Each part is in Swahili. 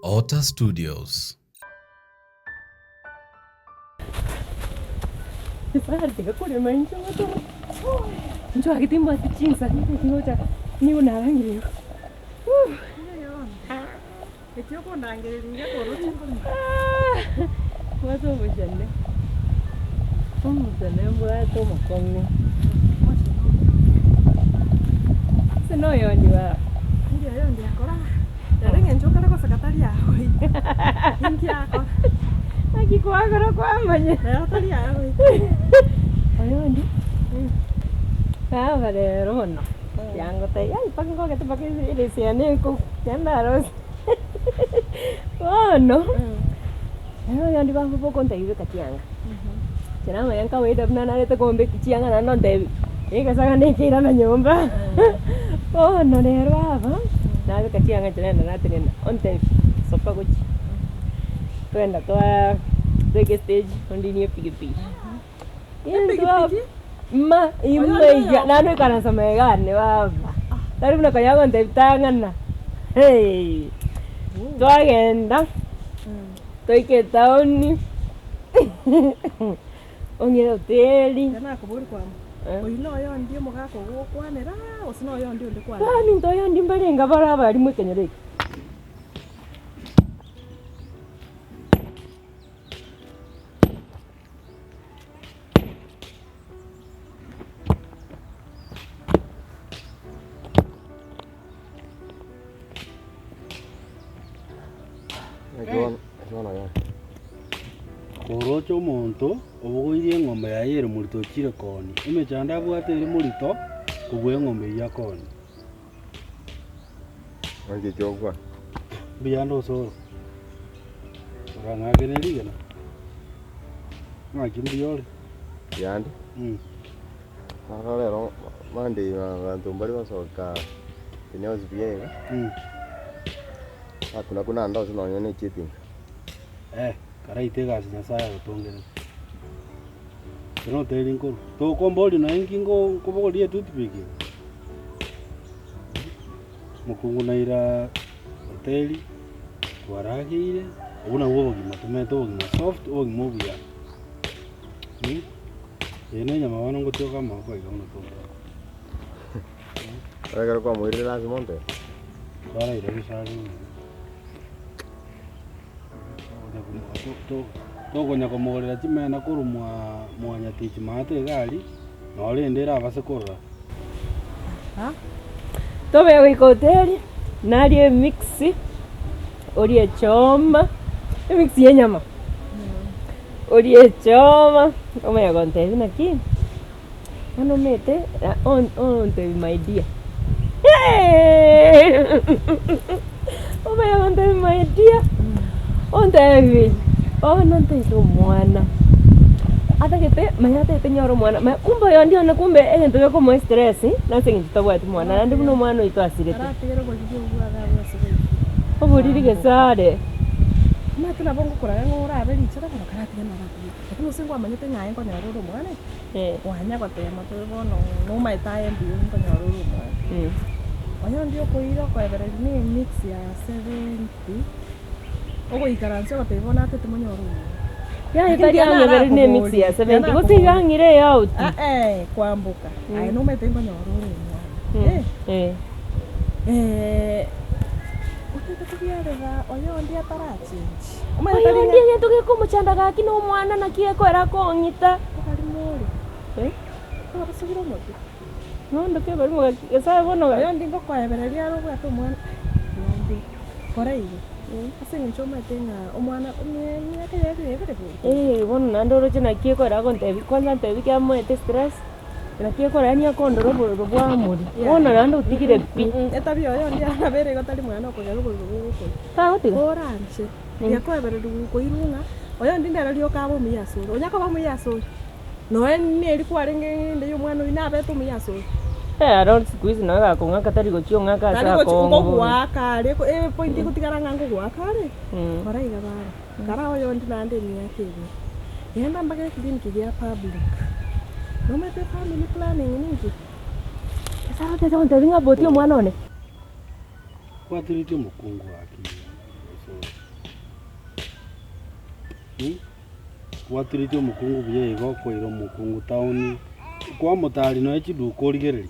Ota Studios. Sasa kule maincho watu. Njo akitimba tichinsa ngoja ni unarangi. Etio kondangereria koro chingoni. Watu wajane. Mzane watu makongo. Sino yondi wa. Ndio yondi akora. Yarenga njoka ko sakatari yawe. Ingi akora. Akikwagora kwamanye. Sakatari yawe. Ayondi. Vale, rono. Yango te, ay, pakingo que te pakin ile siane ko. Yandaros. Oh no. Yondi ba po konta ibe katianga. Chana mayanka weda mnana leta kombe kichianga na nonde. Eka saka nekira na nyumba. Oh no nerwa ba. Na ibe katianga chana na tena. Onte sopa kuchi. Twenda kwa big stage ondini pigi. Ma immeja nanu kana samegane baba. Tari una kaya konte tangana. Hey. Twagenda. Toike taoni. Onye hoteli. Kana kuburi kwa. Oino yondi mugako gukwanera osino yondi ndi kwana. Bani ndo yondi mbarenga baraba ari mwekenyereke. Korocho omonto obogoirie eng'ombe yaye ere morito ochire koni emechando abwate ere morito kobua eng'ombe eria koni Ange chokwa. mbiyanda osoro orang'akene rigena ng'aki mbiyore Yandi. Ahora lero mandi abantu mbali basoka kinyo zibiega. Kuna ndo sino nyone cheating. karaite gasi nyasaye agotongere kino teri nkoro tokombori na inkingo kobogorie tutupiki mukungu naira hoteli twaragire ubuna ubogima tumete ubogima soft ubogima obuya ene nyama wana ngotioka amaboko igauna tonga Ahora kwa mwiri lazima monte. twaraire bisari tokonya komogorera chimena korumwa mwanyatichi mate gari norendera abase korora Tobe wiko hoteli. Nari mix. Orie choma. Mix ya nyama. Orie choma. Omaya konte na ki. Ano mete on te my dear. Omaya konte my dear. On te no te tu mwana. Hata kete mayate tenyoro mwana. Kumbe yondi ona kumbe egento yo como stress, na sengi tobwati mwana. Ndi kuno mwana ito asirete. Aratigera ko gigwa gawe sibe. Oburiri gesare. Matuna bongo kora ngora abeli chara ko karatigera na rapi. Lakini usingwa manyete nyaye ko nyaruru mwana. Wanya kwa tema to bono no mai tae mbi ko nyaruru mwana. Oyo ndio ko ira ko ebere ni mix ya 70. Ogo ikaranse ko tebona ate tumonyoru. Ya itari angere ne mix ya 70. Gotigangire out. Kwambuka. Ai no mai tengo nyaruru mwana. Utete kubyarera oyo ndi atarachinji. Oyo ndi ngento ke kumuchanda gaki no mwana na kie ko era kongita. Kali muri. Ko basubira moto. No ndo ke bari mo gasa bono Oyo ndi ngo kwa ebereria ro bwa to mwana. Ndi. Koreigo. Asenga choma tenga omwana myaka yake bono nandoro chena kie ko era konte kwanza nte bikya mo te stress. Na kie ko era nya kondoro bwa muri. Bono nando utigire pi. Etabio oyo ndi abere gotari mwana ko yaro bwo. Ta otiga. Orange. Ya ko ebere du ko irunga. Oyo ndi ndara lyo kabo miyasoro. Onyako ba miyasoro. No ni eri kwarenge ndi yo mwana ina beto miyasoro. Around squeeze na gakonga katari gochio ngaka sa ko ngo gwaka re ko point kutigara ngango gwaka re. Maraiga bara. Kara oyo ndi nande ni yake. Yenda mbaga kliniki ya public. No mete family planning nini? Sasa tete onte linga botio mwana one. kwatirite mukungu waki Watirite omokungu buya igo koira omokungu taoni kwa motari no echidu korigereri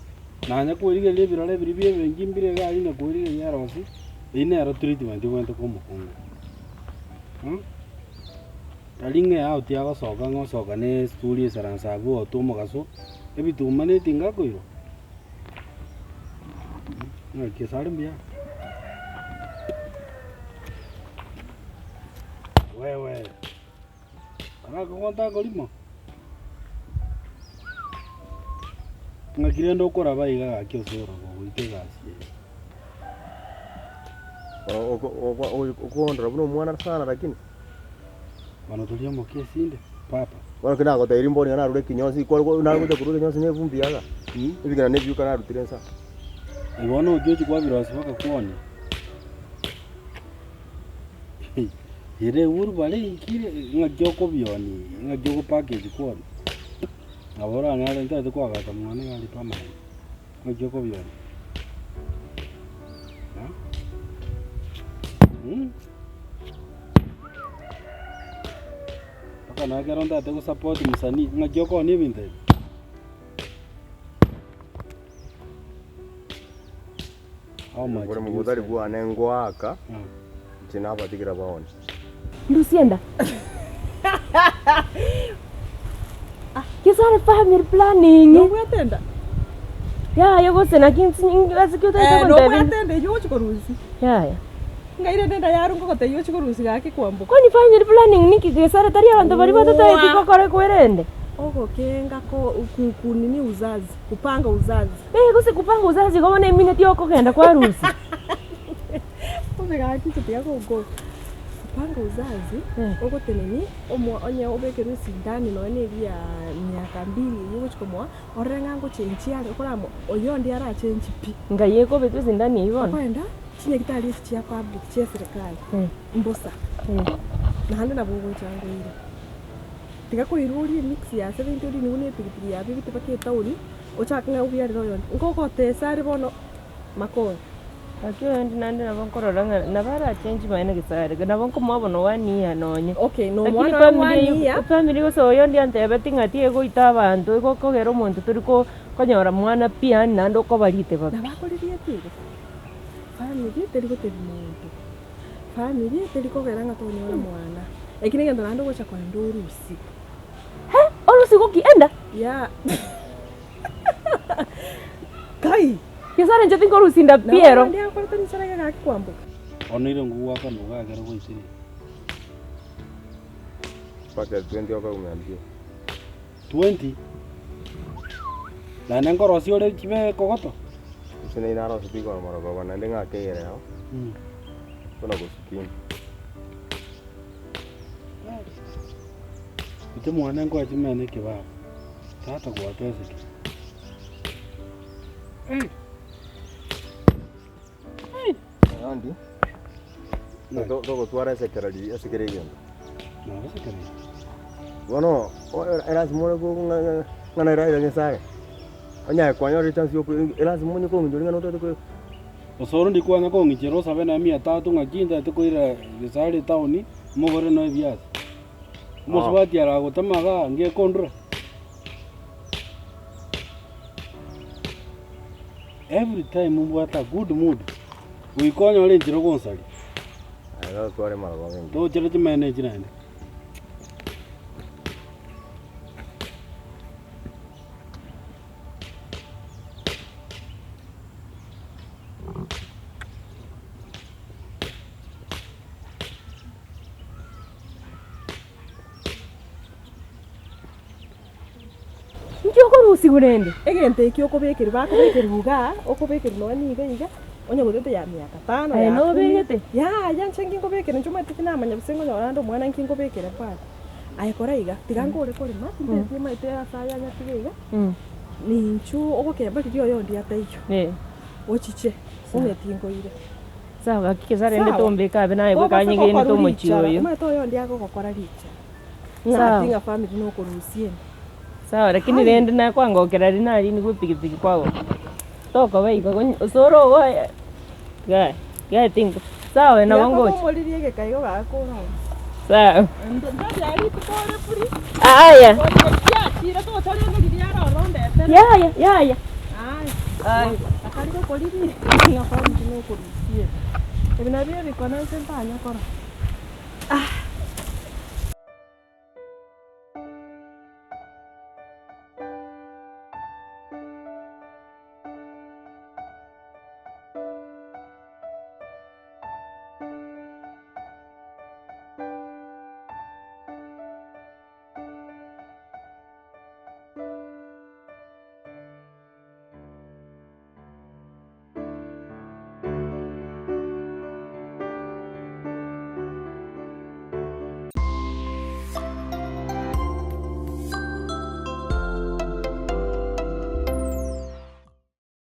nanya kwirigeria ebirore biri bie bengi mbire gari na kwirigeria rosi ine ero treatment gwente ko omokungu taringe yao tiagocoka ng'ocoka ne sturi esaransabu otomogaso ebituma netinga koiro kisari mbia wewe akakonta kolimo ngakire ndo kora baiga gakio sura goite gasi ukondra buno mwana sana lakini wanotulia moke sinde papa wana kina ko tayiri mboni na rure kinyosi ko na ko kuruke kinyosi ne vumbi yaga ibigana ne byuka na rutire nsa ibona ujoji kwa birosi baka kuone ire uru bale ikire ngajoko bioni ngajoko package kuone abora na renta de kwa gata mwana ngali pama ngajoko bioni paka na geronda te ko support musani ngajoko ni binte Kore mugudari bwa nengwaka china abatikira baone Lucienda. Kisare family planning. No kwatenda. Ya yego sena kinsi asikyo tayo no kwatenda yo chikorusi. Ya. Ngaire ndenda yarungo kote yo chikorusi gake kwambuka. Kwani family planning niki kisare tari abantu bari batataye kikokore kwerende. Ogo kenga ko kunini uzazi, kupanga uzazi. Kuse kupanga uzazi kwa mwana minute yoko kenda kwa harusi. Omega kitu yako ugo. Kupanga uzazi ogo teneni onye obekero sindani no ne bia myaka 2 yuko chikomwa orenga ngo chenchi yale koramo oyo ndi ara chenchi pi ngaye ko betu sindani hivyo kwenda chinye kitali chia public chia serikali mbosa na hande na bongo chango ile tika iruri mix ya 70 ni une pilipili ya bibi tepake tauni ochakanga ubia royo ngoko tesari bono makoro akyo ndi nandi na bankororanga na bara change maina kisare na banko mwabono wania nonye okay no mwana wania family go so yo ndi antebe tingati ego ita abantu ego kogero muntu turiko konyora mwana pia nando ko barite baba na bakoririe tigo family teriko muntu family teriko geranga tonyora mwana ekine ngendo nando gocha kwa ndorusi orusi go kienda ya kai kisare nje tingo rusinda piero ndio kwa tani sana gaki kwambuka onire nguwa kana gagera goitire paka 20 oka umeambia 20 na nangoro siore chibe kogoto sina inaro sipiko na mara baba na ndenga kere yao kuna kusikia ite mwana ngo achimene kibaba tata kwa pesa andi Dogo tuara sekerali asekerege no sekere bueno era simone ko ngana ira ngesare anya kwanya ri chance yo era simone ko njoringa no to osoro ndi kwanga ko ngichero sabe na 300 ngakinda te koira gesare tauni mogore no bias moswati ara gotamaga nge kondra every time mbwata good mood uikonya ole njiro gonsali ara tuare mara ba ngi to chere manage nande Njoko rusi gurende egente ikyo kubekera bakubekera buga okubekera no ni gaiga onye gutete ya myaka 5 ya no begete ya nchengi ngobekera ncuma tikina manya busengo nyorando mwana nkingo bekera kwa ayikora iga tigangore kore mati ndetse maite asaya nya tiga ni nchu ogokemba kiyo yo ndi ataiyo ochiche umetingo ile sawa kikizare ndi tombeka be naye bukanyige ni tomochiyo mato yo ndi agokora richa na tinga family no korusie sawa lakini rende na kwangokera rinari ni gupigipigi kwago toko weiga usoro wa guy think Sawa na wangoje. Molirie gekaigo gakura. Sawa. Ndo yari tukore puri. Aya. Tira to tari ngiri yara ronde. Ya. Ai. Akari ko koliri. Ngapa ndino ko. Ebinabyo bikona sempanya kora.